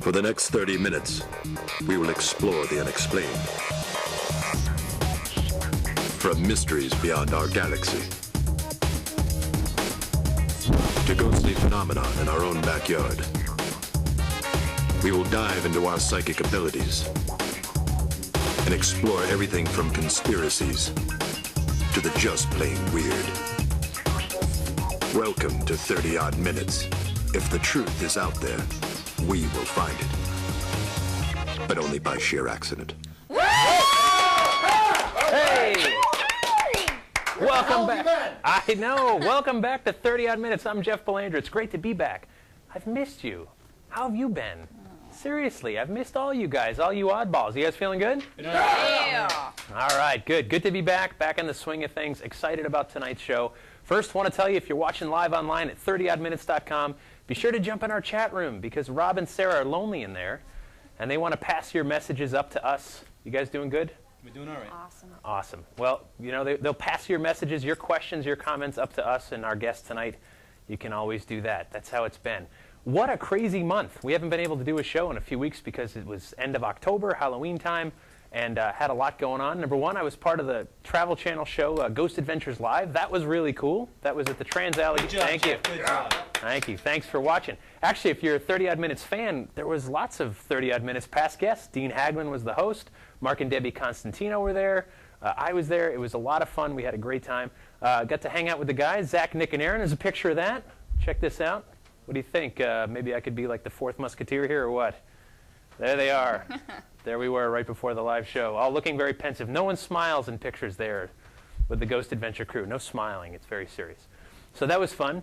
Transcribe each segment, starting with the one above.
For the next 30 minutes, we will explore the unexplained. From mysteries beyond our galaxy to ghostly phenomena in our own backyard, we will dive into our psychic abilities and explore everything from conspiracies to the just plain weird. Welcome to 30 Odd Minutes. If the truth is out there, we will find it. But only by sheer accident. Hey! Welcome back. I know. Welcome back to 30 Odd Minutes. I'm Jeff Belanger. It's great to be back. I've missed you. How have you been? Seriously, I've missed all you guys, all you oddballs. You guys feeling good? Yeah. All right, good. Good to be back in the swing of things. Excited about tonight's show. First, want to tell you, if you're watching live online at 30oddminutes.com, be sure to jump in our chat room because Rob and Sarah are lonely in there, and they want to pass your messages up to us. You guys doing good? We're doing all right. Awesome. Awesome. Well, you know, they'll pass your messages, your questions, your comments up to us and our guest tonight. You can always do that. That's how it's been. What a crazy month. We haven't been able to do a show in a few weeks because it was end of October, Halloween time, and had a lot going on. Number one, I was part of the Travel Channel show, Ghost Adventures Live. That was really cool. That was at the Trans Alley. Good job, Thank you. Jeff. Good job. Thank you. Thanks for watching. Actually, if you're a 30 Odd Minutes fan, there was lots of 30 Odd Minutes past guests. Dean Haglund was the host. Mark and Debbie Constantino were there. I was there. It was a lot of fun. We had a great time. Got to hang out with the guys. Zach, Nick, and Aaron. There's a picture of that. Check this out. What do you think? Maybe I could be like the fourth musketeer here or what? There they are. There we were right before the live show. All looking very pensive. No one smiles in pictures there with the Ghost Adventure crew. No smiling. It's very serious. So that was fun.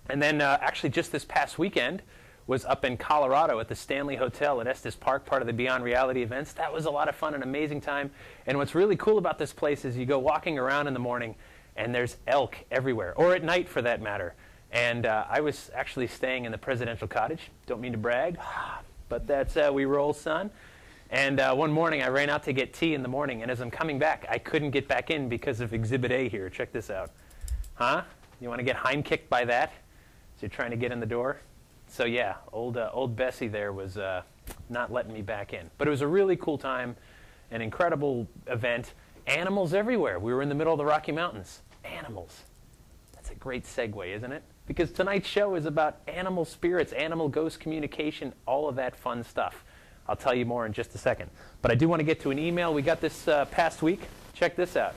And then actually just this past weekend was up in Colorado at the Stanley Hotel at Estes Park, part of the Beyond Reality events. That was a lot of fun, an amazing time. And what's really cool about this place is you go walking around in the morning and there's elk everywhere, or at night for that matter. And I was actually staying in the presidential cottage. Don't mean to brag, but that's how we roll, son. And one morning I ran out to get tea in the morning, and as I'm coming back, I couldn't get back in because of Exhibit A here. Check this out. Huh? You want to get hind-kicked by that? So you're trying to get in the door? So yeah, old Bessie there was not letting me back in. But it was a really cool time, an incredible event. Animals everywhere. We were in the middle of the Rocky Mountains. Animals. That's a great segue, isn't it? Because tonight's show is about animal spirits, animal ghost communication, all of that fun stuff. I'll tell you more in just a second. But I do want to get to an email we got this past week. Check this out.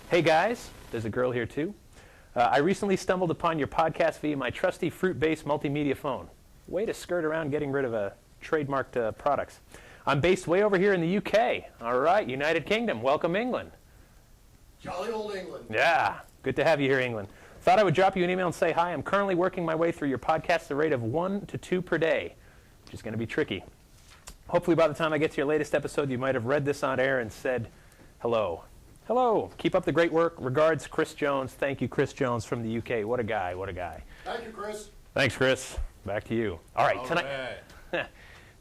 Hey guys, there's a girl here too. I recently stumbled upon your podcast via my trusty fruit-based multimedia phone. Way to skirt around getting rid of trademarked products. I'm based way over here in the UK. All right, United Kingdom. Welcome, England. Jolly old England. Yeah, good to have you here, England. Thought I would drop you an email and say hi. I'm currently working my way through your podcast at the rate of 1 to 2 per day, which is going to be tricky. Hopefully by the time I get to your latest episode, you might have read this on air and said hello. Hello. Keep up the great work. Regards, Chris Jones. Thank you, Chris Jones from the UK. What a guy. What a guy. Thank you, Chris. Thanks, Chris. Back to you. All right.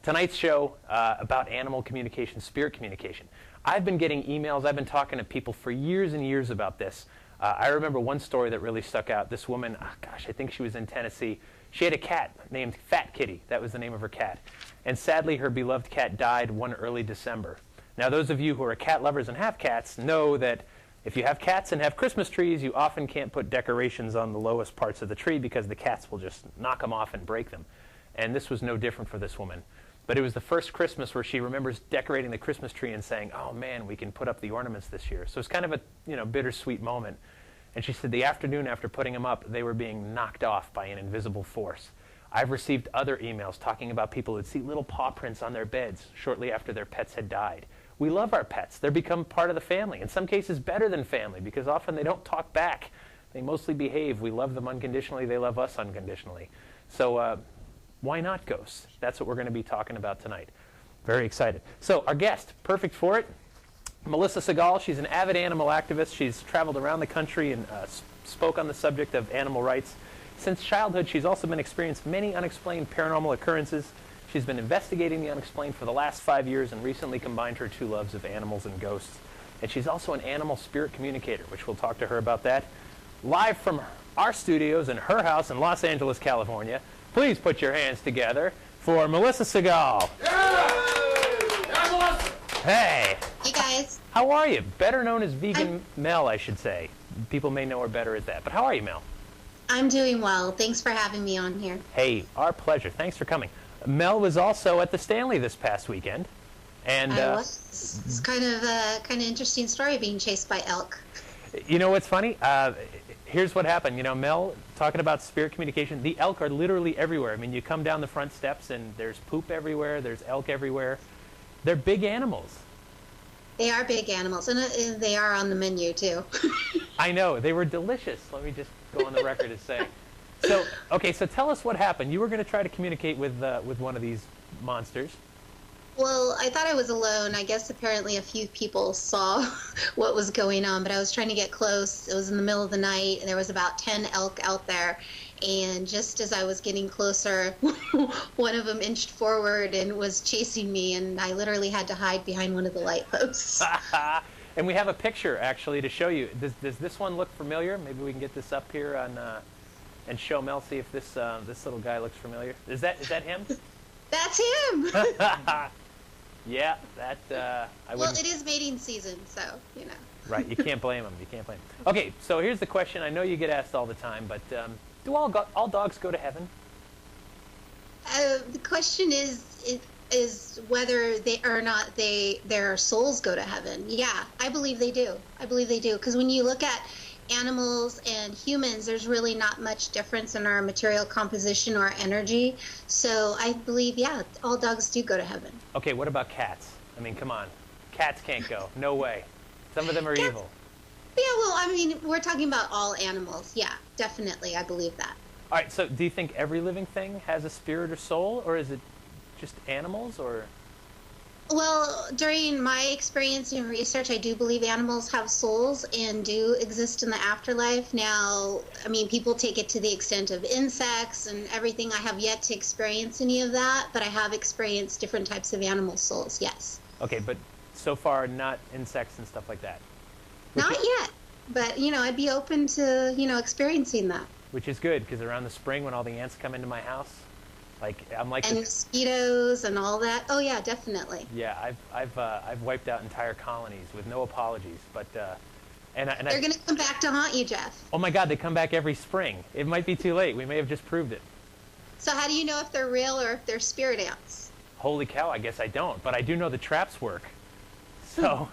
Tonight's show about animal communication, spirit communication. I've been getting emails. I've been talking to people for years and years about this. I remember one story that really stuck out. This woman, I think she was in Tennessee. She had a cat named Fat Kitty. That was the name of her cat. And sadly, her beloved cat died one early December. Now, those of you who are cat lovers and have cats know that if you have cats and have Christmas trees, you often can't put decorations on the lowest parts of the tree because the cats will just knock them off and break them. And this was no different for this woman. But it was the first Christmas where she remembers decorating the Christmas tree and saying, oh man, we can put up the ornaments this year. So it's kind of a bittersweet moment. And she said the afternoon after putting them up, they were being knocked off by an invisible force. I've received other emails talking about people that see little paw prints on their beds shortly after their pets had died. We love our pets. They've become part of the family. In some cases, better than family, because often they don't talk back. They mostly behave. We love them unconditionally. They love us unconditionally. So why not ghosts? That's what we're going to be talking about tonight. Very excited. So our guest, perfect for it, Melissa Sehgal. She's an avid animal activist. She's traveled around the country and spoke on the subject of animal rights. Since childhood, she's also been experienced many unexplained paranormal occurrences. She's been investigating the unexplained for the last 5 years and recently combined her two loves of animals and ghosts. And she's also an animal spirit communicator, which we'll talk to her about that. Live from our studios in her house in Los Angeles, California, please put your hands together for Melissa Sehgal. Hey. Hey guys. How are you? Better known as Vegan Mel, I should say. People may know her better as that. But how are you, Mel? I'm doing well. Thanks for having me on here. Hey, our pleasure. Thanks for coming. Mel was also at the Stanley this past weekend. And I was. It's kind of interesting story, being chased by elk. You know what's funny? Here's what happened. You know, Mel, talking about spirit communication, the elk are literally everywhere. I mean, you come down the front steps and there's poop everywhere. There's elk everywhere. They're big animals. They are big animals, and they are on the menu, too. I know. They were delicious. Let me just go on the record and say. So, okay, so tell us what happened. You were going to try to communicate with one of these monsters. Well, I thought I was alone. I guess apparently a few people saw what was going on, but I was trying to get close. It was in the middle of the night, and there was about 10 elk out there. And just as I was getting closer, one of them inched forward and was chasing me, and I literally had to hide behind one of the light posts. And we have a picture, actually, to show you. Does this one look familiar? Maybe we can get this up here on, and show Mel, see if this little guy looks familiar. Is that him? That's him! Yeah, that, I Well, it is mating season, so, you know. Right, you can't blame him. You can't blame him. Okay, so here's the question. I know you get asked all the time, but do all dogs go to heaven? The question is whether they or not their souls go to heaven. Yeah, I believe they do. I believe they do, because when you look at animals and humans, there's really not much difference in our material composition or energy. So I believe, yeah, all dogs do go to heaven. Okay, what about cats? I mean, come on. Cats can't go. No way. Some of them are evil. Yeah, well, I mean, we're talking about all animals. Yeah, definitely, I believe that. All right, so do you think every living thing has a spirit or soul, or is it just animals, or? Well, during my experience and research, I do believe animals have souls and do exist in the afterlife. Now, I mean, people take it to the extent of insects and everything. I have yet to experience any of that, but I have experienced different types of animal souls, yes. Okay, but so far not insects and stuff like that? Not yet, but, you know, I'd be open to, you know, experiencing that. Which is good, because around the spring when all the ants come into my house, I'm like and mosquitoes and all that. Oh yeah, definitely. Yeah, I've wiped out entire colonies with no apologies, but they're going to come back to haunt you, Jeff. Oh my God, they come back every spring. It might be too late. We may have just proved it. So how do you know if they're real or if they're spirit ants? Holy cow, I guess I don't, but I do know the traps work. So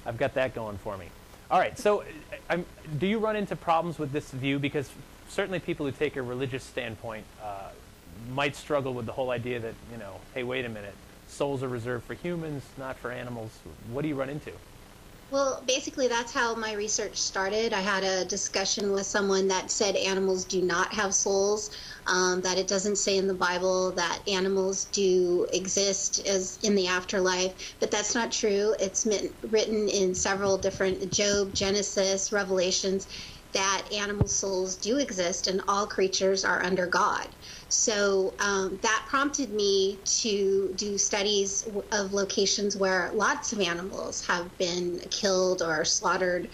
I've got that going for me. All right, so do you run into problems with this view? Because certainly people who take a religious standpoint might struggle with the whole idea that, you know, hey, wait a minute, souls are reserved for humans, not for animals. What do you run into? Well, basically that's how my research started. I had a discussion with someone that said animals do not have souls, that it doesn't say in the Bible that animals do exist as in the afterlife, but that's not true. It's written in several different Job, Genesis, Revelations, that animal souls do exist and all creatures are under God. So that prompted me to do studies of locations where lots of animals have been killed or slaughtered,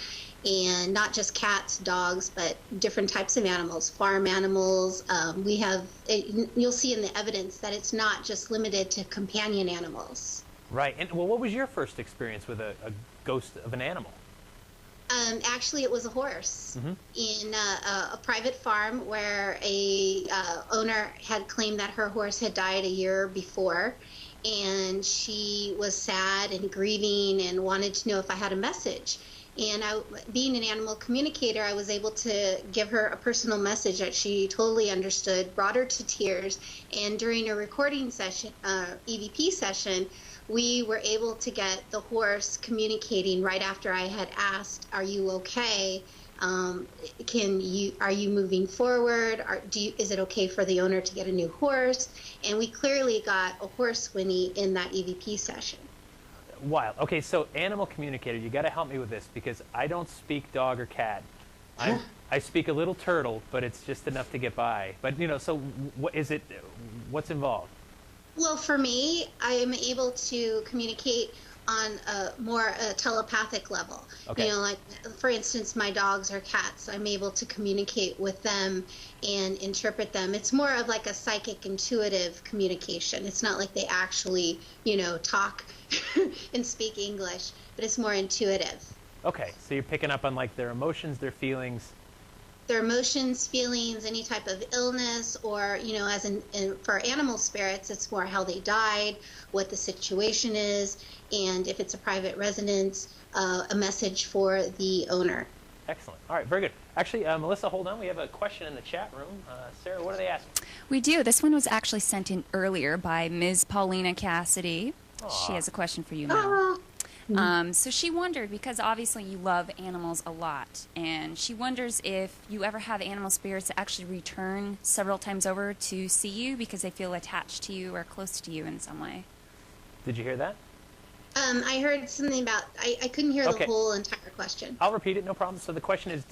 and not just cats, dogs, but different types of animals, farm animals. You'll see in the evidence that it's not just limited to companion animals. Right. And well, what was your first experience with a ghost of an animal? Actually, it was a horse in a private farm where a owner had claimed that her horse had died a year before, and she was sad and grieving and wanted to know if I had a message. And being an animal communicator, I was able to give her a personal message that she totally understood, brought her to tears, and during a recording session, EVP session, we were able to get the horse communicating right after I had asked, "Are you okay? Are you moving forward? Is it okay for the owner to get a new horse?" And we clearly got a horse whinny in that EVP session. Wild. Okay, so animal communicator, you got to help me with this because I don't speak dog or cat. I speak a little turtle, but it's just enough to get by. But you know, so what's involved? Well, for me, I am able to communicate on a more telepathic level. Okay. You know, like for instance, my dogs or cats, I'm able to communicate with them and interpret them. It's more of like a psychic, intuitive communication. It's not like they actually, you know, talk and speak English, but it's more intuitive. Okay, so you're picking up on like their emotions, their feelings. Their emotions, feelings, any type of illness, or, you know, as for animal spirits, it's more how they died, what the situation is, and if it's a private residence, a message for the owner. Excellent. All right, very good. Actually, Melissa, hold on. We have a question in the chat room. Sarah, what are they asking? We do. This one was actually sent in earlier by Ms. Paulina Cassidy. Aww. She has a question for you now. So she wondered, because obviously you love animals a lot, and she wonders if you ever have animal spirits that actually return several times over to see you because they feel attached to you or close to you in some way. Did you hear that? I heard something about, I couldn't hear Okay. the whole entire question. I'll repeat it, no problem. So the question is,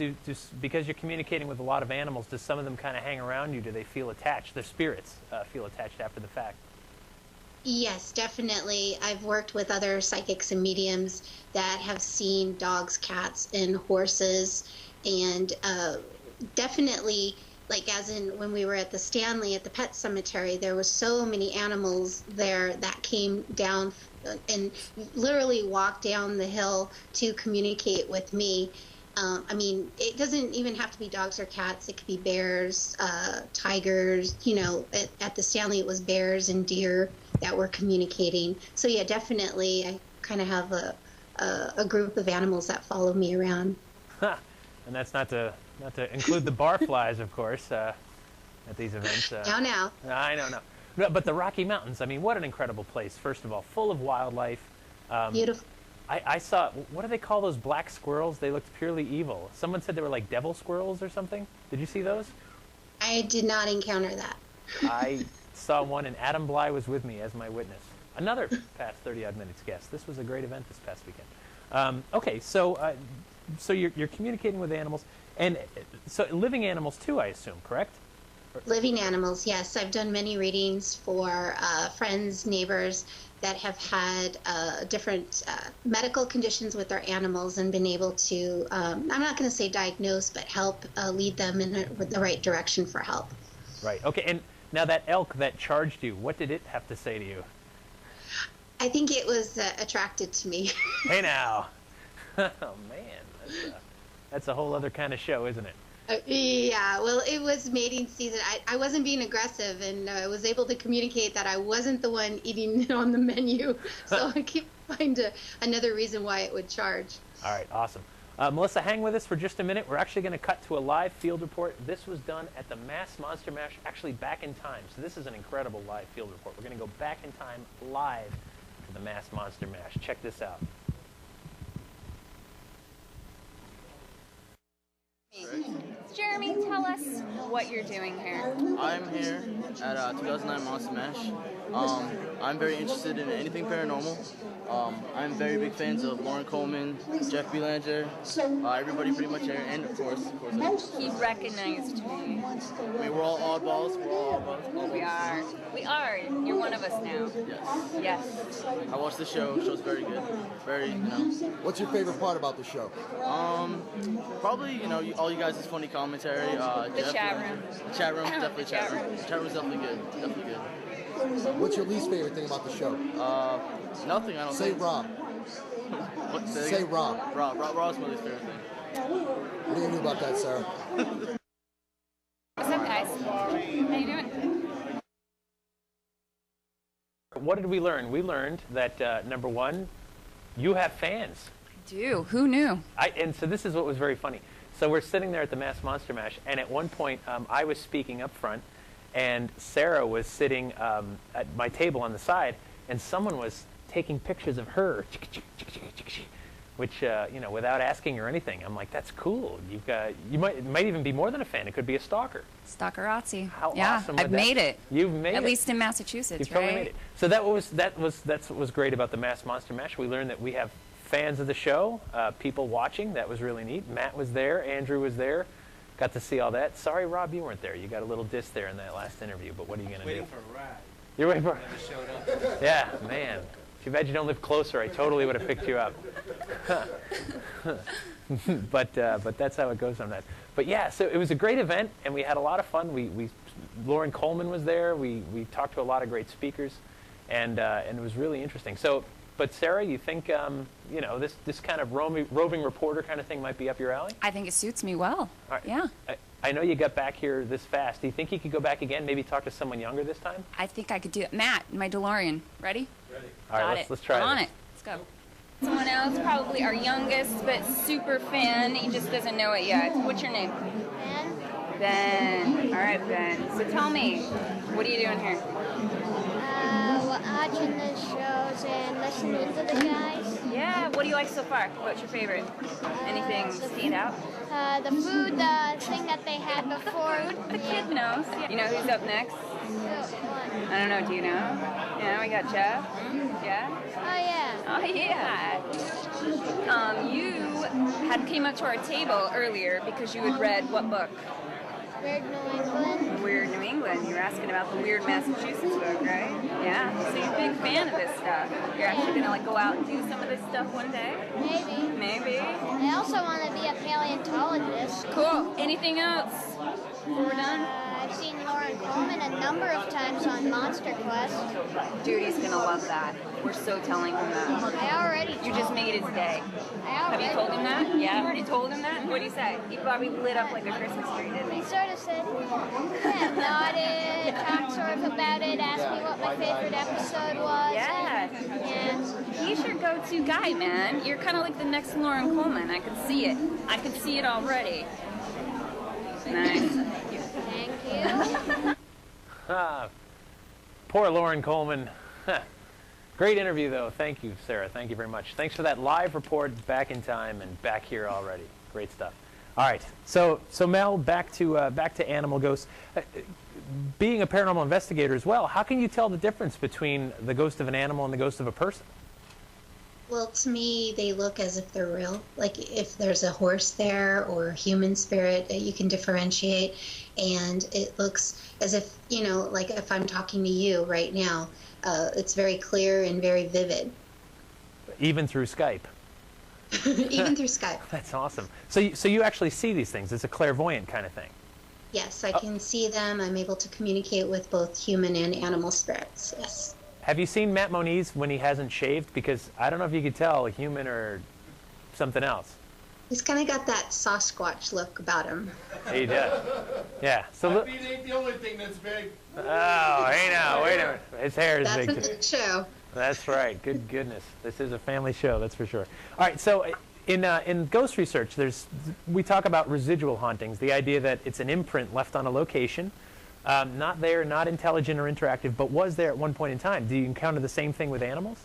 because you're communicating with a lot of animals, does some of them kind of hang around you? Do they feel attached? Their spirits feel attached after the fact? Yes, definitely. I've worked with other psychics and mediums that have seen dogs, cats, and horses, and definitely, like as in when we were at the Stanley at the pet cemetery, there was so many animals there that came down and literally walked down the hill to communicate with me. I mean, it doesn't even have to be dogs or cats. It could be bears, tigers. You know, at the Stanley, it was bears and deer that were communicating. So yeah, definitely, I kind of have a group of animals that follow me around. Huh. And that's not to include the barflies, of course, at these events. Now. I know, no. But the Rocky Mountains, I mean, what an incredible place, first of all, full of wildlife. Beautiful. I saw, what do they call those black squirrels? They looked purely evil. Someone said they were like devil squirrels or something. Did you see those? I did not encounter that. I saw one, and Adam Bly was with me as my witness. Another past 30-odd minutes guest. This was a great event this past weekend. Okay, so you're communicating with animals, and so living animals too, I assume, correct? Living animals, yes. I've done many readings for friends, neighbors that have had different medical conditions with their animals and been able to, I'm not going to say diagnose, but help lead them in the right direction for help. Right. Okay. And now that elk that charged you, what did it have to say to you? I think it was attracted to me. Hey now. Oh, man. That's a whole other kind of show, isn't it? Yeah, well, it was mating season. I wasn't being aggressive, and I was able to communicate that I wasn't the one eating on the menu. So I can't find another reason why it would charge. All right, awesome. Melissa, hang with us for just a minute. We're actually going to cut to a live field report. This was done at the Mass Monster Mash, actually back in time. So this is an incredible live field report. We're going to go back in time live to the Mass Monster Mash. Check this out. Jeremy, tell us what you're doing here. I'm here at 2009 Monster Mash. I'm very interested in anything paranormal. I'm very big fans of Lauren Coleman, Jeff Belanger, everybody pretty much here, and of course. He recognized me. I mean, we're all oddballs. We're all oddballs. We are. We are. You're one of us now. Yes. Yes. I watched the show. The show's very good. Very, What's your favorite part about the show? probably, all you guys' funny commentary. The Jeff, chat room. The chat room, definitely The chat chat room. room. The chat room's definitely good. Definitely good. What's your least favorite thing about the show? Nothing, I don't Say think. Rob. What, Say again? Rob. Rob's my least favorite thing. What do you do about that, Sarah? What's up, guys? How you doing? What did we learn? We learned that, number one, you have fans. I do. Who knew? And so this is what was very funny. So we're sitting there at the Mass Monster Mash, and at one point I was speaking up front, and Sarah was sitting at my table on the side, and someone was taking pictures of her, which, without asking or anything. I'm like, that's cool. It might even be more than a fan. It could be a stalker. Stalkerazzi. How yeah, awesome would I've that made be? it. You've made it. At least in Massachusetts, You've right? totally made it. So that's what was great about the Mass Monster Mash. We learned that we have fans of the show, people watching. That was really neat. Matt was there. Andrew was there. Got to see all that. Sorry, Rob, you weren't there. You got a little diss there in that last interview, but what are you going to do? Waiting for a ride. You're waiting for... Never showed up. Yeah, man. Too bad you don't live closer. I totally would have picked you up. But that's how it goes on that. But yeah, so it was a great event, and we had a lot of fun. Lauren Coleman was there. We talked to a lot of great speakers, and it was really interesting. So, but Sarah, you think this kind of roving reporter kind of thing might be up your alley? I think it suits me well. All right. Yeah. I know you got back here this fast. Do you think you could go back again, maybe talk to someone younger this time? I think I could do it. Matt, my DeLorean. Ready? Ready. All right, let's try it. On it. Let's go. Someone else, probably our youngest, but super fan. He just doesn't know it yet. What's your name? Ben. Ben. All right, Ben. So tell me, what are you doing here? Watching the shows and listening to the guys. Yeah. What do you like so far? What's your favorite? Anything stand out? The food, thing that they had before. The kid knows. You know who's up next? I don't know. Do you know? Yeah, we got Jeff. Yeah. Oh yeah. Oh yeah. You came up to our table earlier because you had read what book? Weird New England. Weird New England. You were asking about the Weird Massachusetts book, right? Yeah. So you're a big fan of this stuff. You're actually gonna go out and do some of this stuff one day? Maybe. Maybe. I also want to be a paleontologist. Cool. Anything else before we're done? I've seen Lauren Coleman a number of times on Monster Quest. Dude, he's gonna love that. We're so telling him that. I already You just made his day. Have you told him that? Yeah. You already told him that? What did he say? He probably lit up like a Christmas tree, didn't he? He sort of said, yeah, nodded, talked sort of about it, asked me what my favorite episode was. Yeah. Yeah. He's your go-to guy, man. You're kind of like the next Lauren Coleman. I can see it. I can see it already. Nice. Thank you. Poor Lauren Coleman. Great interview, though. Thank you, Sarah. Thank you very much. Thanks for that live report, back in time and back here already. Great stuff. All right. So Mel, back to animal ghosts. Being a paranormal investigator as well, how can you tell the difference between the ghost of an animal and the ghost of a person? Well, to me, they look as if they're real. Like if there's a horse there or a human spirit, you can differentiate. And it looks as if, like if I'm talking to you right now, it's very clear and very vivid. Even through Skype? Even through Skype. That's awesome. So you actually see these things. It's a clairvoyant kind of thing. Yes, I can see them. I'm able to communicate with both human and animal spirits, yes. Have you seen Matt Moniz when he hasn't shaved? Because I don't know if you could tell, human or something else. He's kind of got that Sasquatch look about him. He does. Yeah. So My feet ain't the only thing that's big. Oh, hey now, wait a minute. His hair is That's big a too. good show. That's right. Good goodness. This is a family show, that's for sure. All right, so in ghost research, we talk about residual hauntings, the idea that it's an imprint left on a location, not there, not intelligent or interactive, but was there at one point in time. Do you encounter the same thing with animals?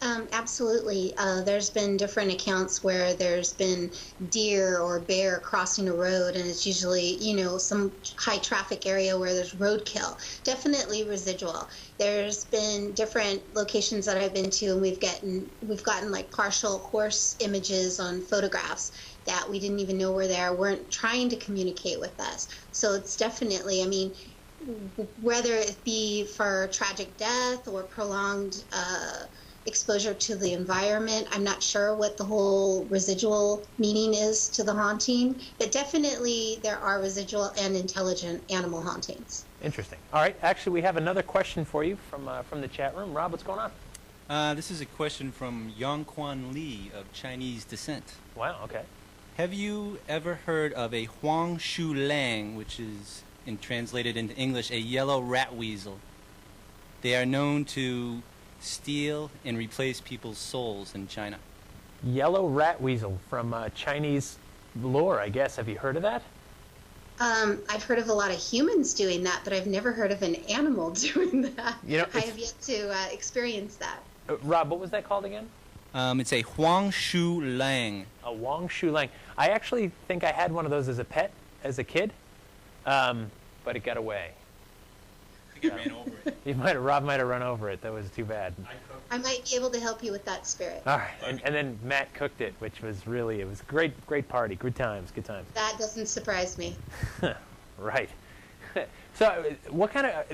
Absolutely. There's been different accounts where there's been deer or bear crossing a road, and it's usually, some high traffic area where there's roadkill. Definitely residual. There's been different locations that I've been to, and we've gotten like partial horse images on photographs that we didn't even know were there, weren't trying to communicate with us. So it's definitely, whether it be for tragic death or prolonged exposure to the environment. I'm not sure what the whole residual meaning is to the haunting, but definitely there are residual and intelligent animal hauntings. Interesting. All right. Actually, we have another question for you from the chat room. Rob, what's going on? This is a question from Yang Quan Li of Chinese descent. Wow. Okay. Have you ever heard of a Huang Shu Lang, which is translated into English, a yellow rat weasel? They are known to steal and replace people's souls in China. Yellow rat weasel from Chinese lore, I guess. Have you heard of that? I've heard of a lot of humans doing that, but I've never heard of an animal doing that. I have yet to experience that. Rob, what was that called again? It's a Huang Shu Lang. A Huang Shu Lang. I actually think I had one of those as a pet, as a kid, but it got away. I think I ran over it. Rob might have run over it. That was too bad. I might be able to help you with that spirit. All right, and then Matt cooked it, which was it was a great party, good times. That doesn't surprise me. Right. So, what kind of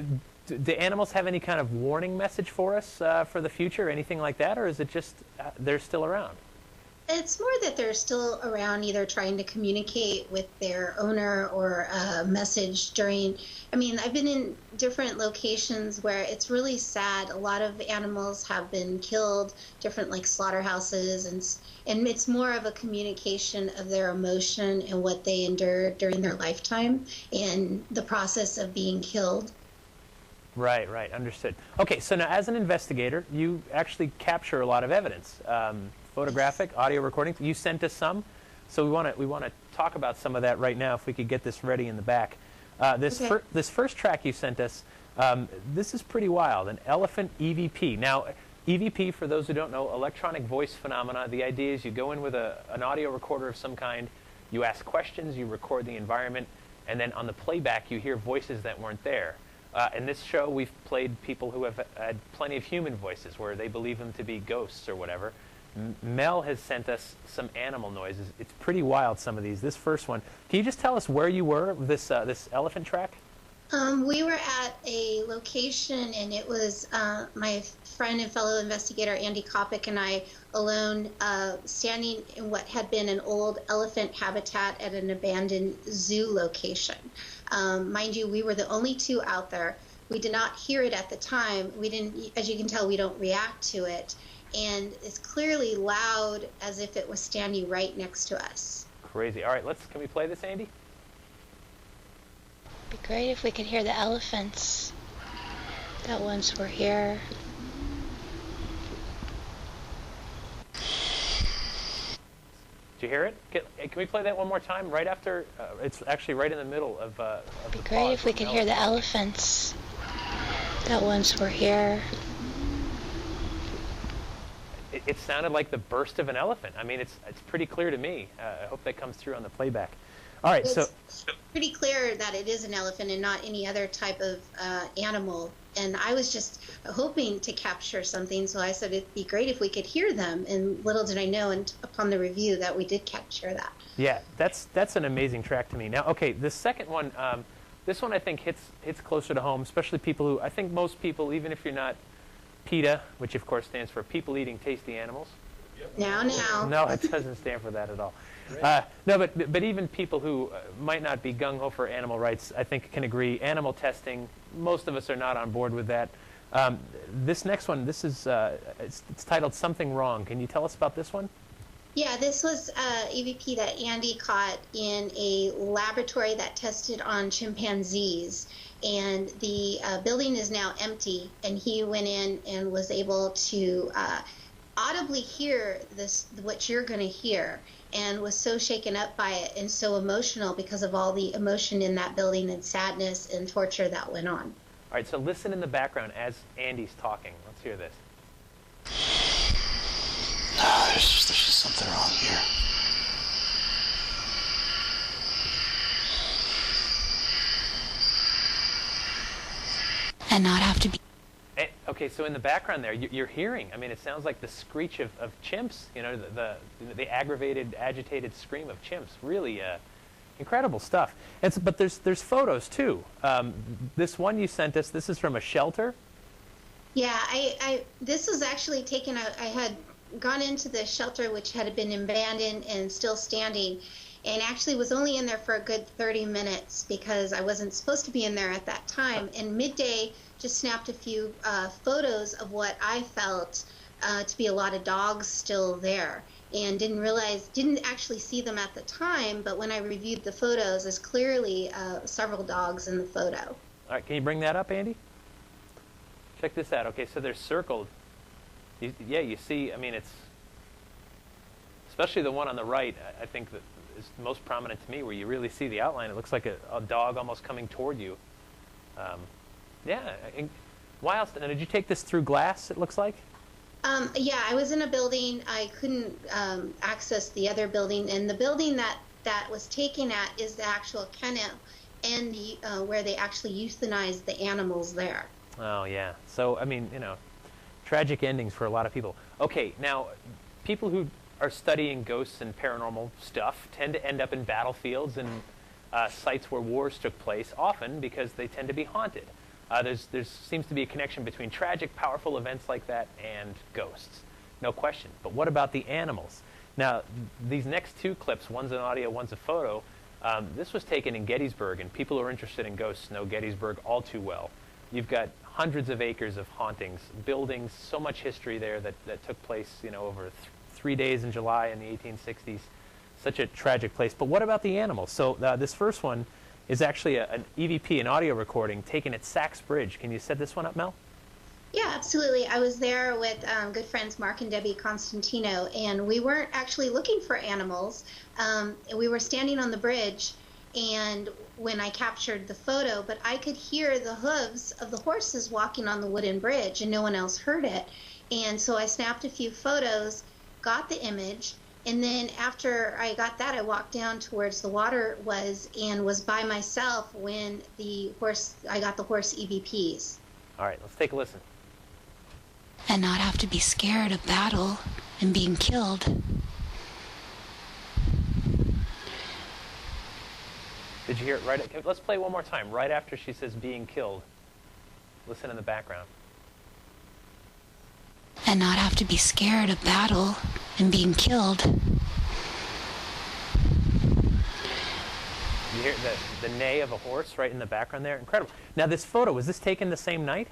Do animals have any kind of warning message for us for the future, anything like that, or is it just they're still around? It's more that they're still around, either trying to communicate with their owner or a message during. I mean, I've been in different locations where it's really sad. A lot of animals have been killed, different like slaughterhouses, and it's more of a communication of their emotion and what they endured during their lifetime and the process of being killed. Right, right, understood. Okay, so now as an investigator, you actually capture a lot of evidence. Photographic, audio recordings. You sent us some, so we want to talk about some of that right now. If we could get this ready in the back. This first track you sent us, this is pretty wild. An elephant EVP. Now, EVP, for those who don't know, electronic voice phenomena. The idea is you go in with an audio recorder of some kind, you ask questions, you record the environment, and then on the playback you hear voices that weren't there. In this show, we've played people who have had plenty of human voices, where they believe them to be ghosts or whatever. Mel has sent us some animal noises. It's pretty wild, some of these. This first one, can you just tell us where you were with this elephant track? We were at a location, and it was my friend and fellow investigator Andy Kopic and I alone, standing in what had been an old elephant habitat at an abandoned zoo location. Mind you, we were the only two out there. We did not hear it at the time. We didn't, as you can tell, we don't react to it. And it's clearly loud, as if it was standing right next to us. Crazy. All right, can we play this, Andy? It'd be great if we could hear the elephants that once were here. Did you hear it? Can we play that one more time? Right after, it's actually right in the middle of It'd be great if we could hear the elephants that once were here. It sounded like the burst of an elephant. I mean, it's pretty clear to me. I hope that comes through on the playback. All right, it's pretty clear that it is an elephant and not any other type of animal. And I was just hoping to capture something, so I said it'd be great if we could hear them. And little did I know, and upon the review, that we did capture that. Yeah, that's an amazing track to me. Now, okay, the second one, this one I think hits closer to home, especially people who, I think most people, even if you're not PETA, which of course stands for People Eating Tasty Animals. Now. No, it doesn't stand for that at all. No, but even people who might not be gung-ho for animal rights, I think can agree. Animal testing, most of us are not on board with that. This next one, this is it's titled Something Wrong. Can you tell us about this one? Yeah, this was EVP that Andy caught in a laboratory that tested on chimpanzees. And the building is now empty, and he went in and was able to audibly hear what you're going to hear, and was so shaken up by it and so emotional because of all the emotion in that building and sadness and torture that went on. All right, so listen in the background as Andy's talking. Let's hear this. No, there's just something wrong here. And not have to be. Okay, so in the background there, you're hearing. I mean, it sounds like the screech of chimps. You know, the aggravated, agitated scream of chimps. Really incredible stuff. But there's photos too. This one you sent us. This is from a shelter. Yeah, this was actually taken. I had gone into the shelter, which had been abandoned and still standing, and actually was only in there for a good 30 minutes because I wasn't supposed to be in there at that time. And midday, just snapped a few photos of what I felt to be a lot of dogs still there, and didn't actually see them at the time, but when I reviewed the photos, there's clearly several dogs in the photo. All right, can you bring that up, Andy? Check this out. Okay, so they're circled. You see, I mean, it's especially the one on the right, I think that is most prominent to me, where you really see the outline. It looks like a dog almost coming toward you. Yeah, wild. Now, did you take this through glass, it looks like? Yeah, I was in a building. I couldn't access the other building, and the building that was taken at is the actual kennel, and where they actually euthanize the animals there. Oh, yeah. So, I mean, you know, tragic endings for a lot of people. Okay, now, people who are studying ghosts and paranormal stuff tend to end up in battlefields and sites where wars took place, often because they tend to be haunted. There seems to be a connection between tragic, powerful events like that and ghosts. No question. But what about the animals? Now, these next two clips, one's an audio, one's a photo, this was taken in Gettysburg, and people who are interested in ghosts know Gettysburg all too well. You've got hundreds of acres of hauntings, buildings, so much history there that took place, over 3 days in July in the 1860s. Such a tragic place. But what about the animals? So this first one is actually an EVP, an audio recording, taken at Sachs Bridge. Can you set this one up, Mel? Yeah, absolutely. I was there with good friends Mark and Debbie Constantino, and we weren't actually looking for animals. We were standing on the bridge, and when I captured the photo, but I could hear the hooves of the horses walking on the wooden bridge, and no one else heard it. And so I snapped a few photos, got the image, and then after I got that, I walked down towards the water and was by myself when I got the horse EVPs. All right, let's take a listen. And not have to be scared of battle and being killed. Did you hear it right? Let's play one more time, right after she says being killed. Listen in the background. And not have to be scared of battle and being killed. You hear the neigh of a horse right in the background there? Incredible. Now this photo, was this taken the same night?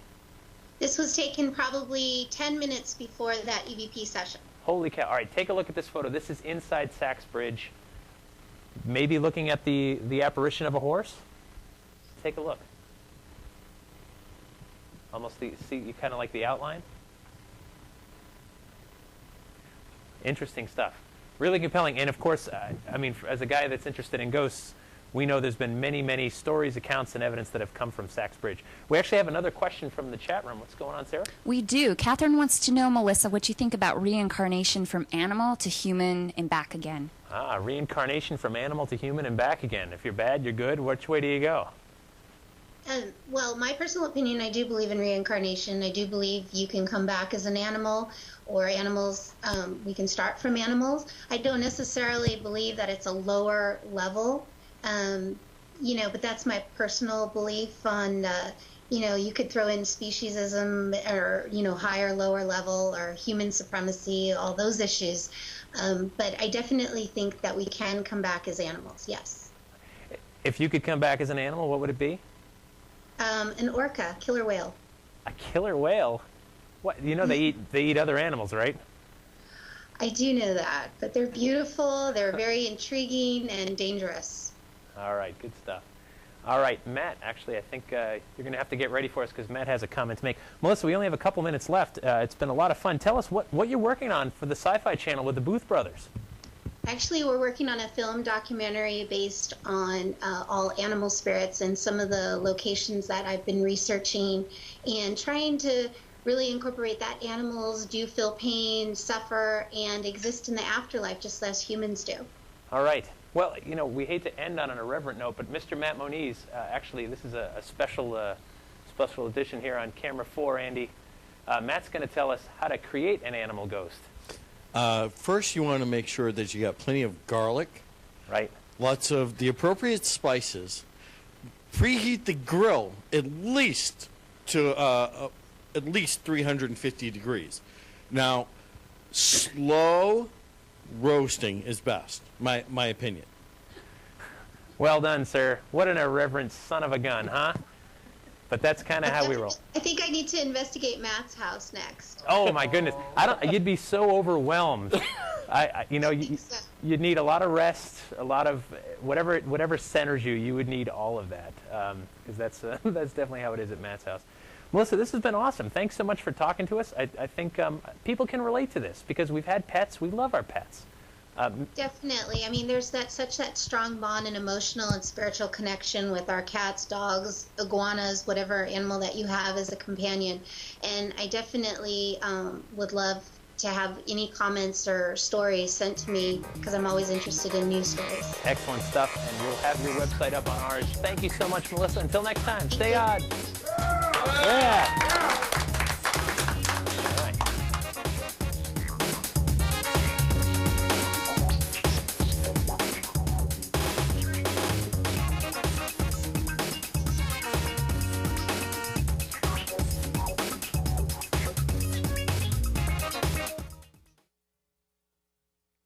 This was taken probably 10 minutes before that EVP session. Holy cow. All right, take a look at this photo. This is inside Sachs Bridge. Maybe looking at the apparition of a horse? Take a look. Almost see you kind of like the outline? Interesting stuff. Really compelling. And of course, I mean, as a guy that's interested in ghosts, we know there's been many, many stories, accounts, and evidence that have come from Sachs Bridge. We actually have another question from the chat room. What's going on, Sarah? We do. Catherine wants to know, Melissa, what you think about reincarnation from animal to human and back again. Reincarnation from animal to human and back again. If you're bad, you're good. Which way do you go? Well, my personal opinion, I do believe in reincarnation. I do believe you can come back as an animal, or animals, we can start from animals. I don't necessarily believe that it's a lower level. But that's my personal belief on, you could throw in speciesism or, higher, lower level, or human supremacy, all those issues. But I definitely think that we can come back as animals, yes. If you could come back as an animal, what would it be? An orca, killer whale. A killer whale? What? They eat other animals, right? I do know that, but they're beautiful, they're very intriguing and dangerous. All right, good stuff. All right, Matt, actually, I think you're going to have to get ready for us because Matt has a comment to make. Melissa, we only have a couple minutes left. It's been a lot of fun. Tell us what you're working on for the Sci-Fi Channel with the Booth Brothers. Actually, we're working on a film documentary based on all animal spirits and some of the locations that I've been researching, and trying to really incorporate that animals do feel pain, suffer, and exist in the afterlife just as humans do. All right. Well, we hate to end on an irreverent note, but Mr. Matt Moniz, actually, this is a special edition here on Camera 4, Andy. Matt's going to tell us how to create an animal ghost. First, you want to make sure that you got plenty of garlic. Right. Lots of the appropriate spices. Preheat the grill at least to at least 350 degrees. Now, slow roasting is best, my opinion. Well done, sir. What an irreverent son of a gun, huh? But that's kind of how we roll. I think I need to investigate Matt's house next. Oh my goodness! You'd be so overwhelmed. You'd need a lot of rest, a lot of whatever centers you. You would need all of that, because that's definitely how it is at Matt's house. Melissa, this has been awesome. Thanks so much for talking to us. I think people can relate to this because we've had pets. We love our pets. Definitely. I mean, there's such that strong bond and emotional and spiritual connection with our cats, dogs, iguanas, whatever animal that you have as a companion. And I definitely would love to have any comments or stories sent to me because I'm always interested in news stories. Excellent stuff. And we'll have your website up on ours. Thank you so much, Melissa. Until next time, stay odd. Yeah.